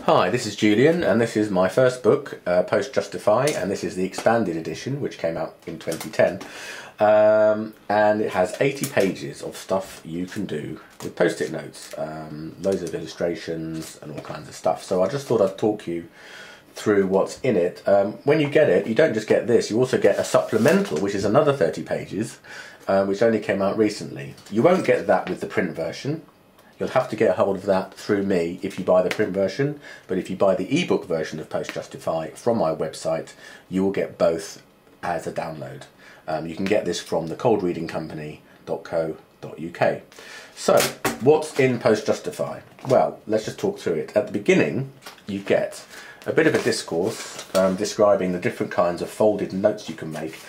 Hi, this is Julian, and this is my first book, Post Justify, and this is the expanded edition, which came out in 2010. And it has 80 pages of stuff you can do with post-it notes, loads of illustrations and all kinds of stuff. So I just thought I'd talk you through what's in it. When you get it, you don't just get this, you also get a supplemental, which is another 30 pages, which only came out recently. You won't get that with the print version. You'll have to get a hold of that through me if you buy the print version, but if you buy the ebook version of Post Justify from my website, you will get both as a download. You can get this from the coldreadingcompany.co.uk. So, what's in Post Justify? Well, let's just talk through it. At the beginning, you get a bit of a discourse describing the different kinds of folded notes you can make.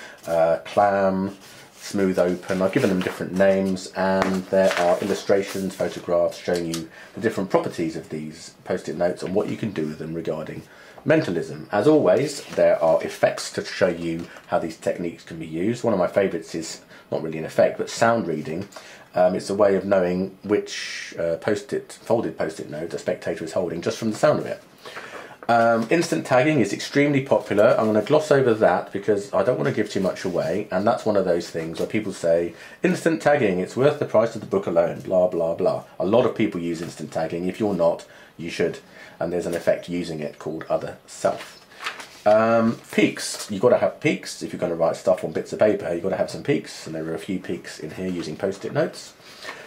Clam, smooth open. I've given them different names, and there are illustrations, photographs showing you the different properties of these post-it notes and what you can do with them regarding mentalism. As always, there are effects to show you how these techniques can be used. One of my favourites is not really an effect, but sound reading. It's a way of knowing which folded post-it note a spectator is holding just from the sound of it. Instant tagging is extremely popular. I'm going to gloss over that because I don't want to give too much away, and that's one of those things where people say instant tagging, it's worth the price of the book alone, blah blah blah. A lot of people use instant tagging. If you're not, you should, and there's an effect using it called other self. Peaks, you've got to have peaks. If you're going to write stuff on bits of paper, you've got to have some peaks, and there are a few peaks in here using post-it notes.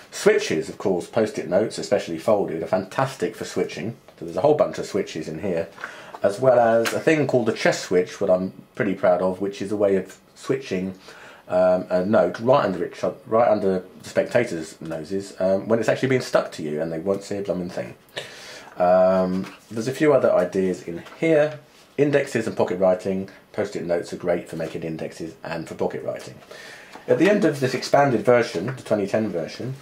Switches, of course, post-it notes, especially folded, are fantastic for switching. So there's a whole bunch of switches in here, as well as a thing called the chest switch, what I'm pretty proud of, which is a way of switching a note right under the spectators' noses when it's actually being stuck to you and they won't see a blooming thing. There's a few other ideas in here. Indexes and pocket writing. Post-it notes are great for making indexes and for pocket writing. At the end of this expanded version, the 2010 version,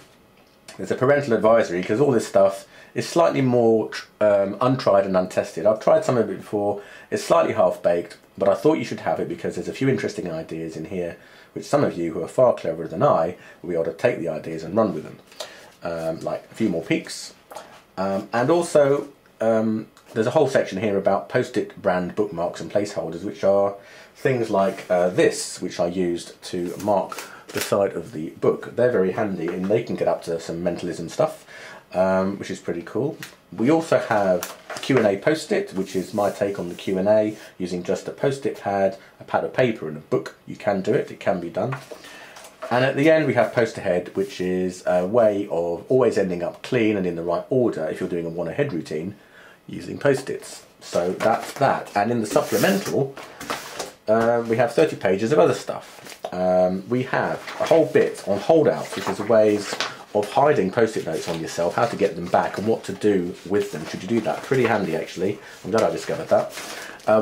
there's a parental advisory, because all this stuff is slightly more untried and untested. I've tried some of it before. It's slightly half-baked, but I thought you should have it because there's a few interesting ideas in here which some of you who are far cleverer than I will be able to take the ideas and run with them. Like a few more peaks. And also there's a whole section here about post-it brand bookmarks and placeholders, which are things like this, which I used to mark the side of the book. They're very handy and they can get up to some mentalism stuff, which is pretty cool. We also have a Q&A post-it, which is my take on the Q&A using just a post-it pad, a pad of paper and a book. You can do it, it can be done. And at the end we have post ahead, which is a way of always ending up clean and in the right order if you're doing a one ahead routine using post-its. So that's that. And in the supplemental, we have 30 pages of other stuff. We have a whole bit on holdouts, which is ways of hiding post-it notes on yourself, how to get them back and what to do with them should you do that. Pretty handy actually, I'm glad I discovered that.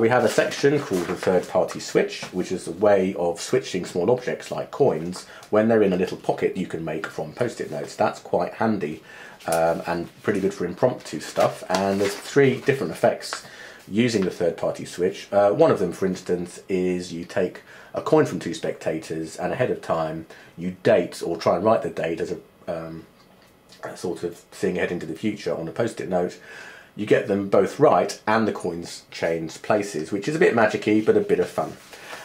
We have a section called the third-party switch, which is a way of switching small objects like coins when they're in a little pocket you can make from post-it notes. That's quite handy and pretty good for impromptu stuff. And there's 3 different effects using the third-party switch. One of them, for instance, is you take a coin from 2 spectators and ahead of time you date or try and write the date as a sort of seeing ahead into the future on a post-it note. You get them both right and the coins change places, which is a bit magic-y but a bit of fun.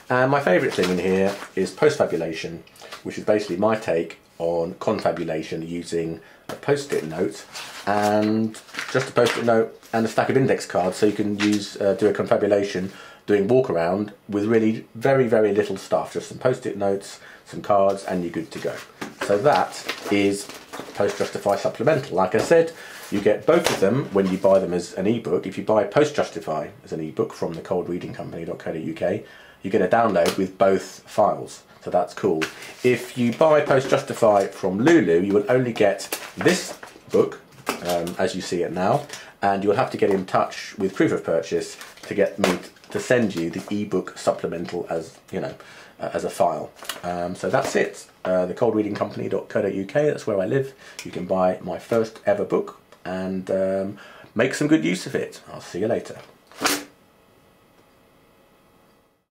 And my favourite thing in here is post-fabulation, which is basically my take on confabulation using a post-it note and just a post-it note and a stack of index cards, so you can use do a confabulation doing walk around with really very little stuff, just some post-it notes, some cards, and you're good to go. So that is Post Justify Supplemental. Like I said, you get both of them when you buy them as an ebook. If you buy Post Justify as an ebook from the coldreadingcompany.co.uk, you get a download with both files. So that's cool. If you buy Post Justify from Lulu, you will only get this book as you see it now, and you'll have to get in touch with proof of purchase to get me to send you the ebook supplemental as as a file. So that's it. The coldreadingcompany.co.uk, that's where I live. You can buy my first ever book and make some good use of it. I'll see you later.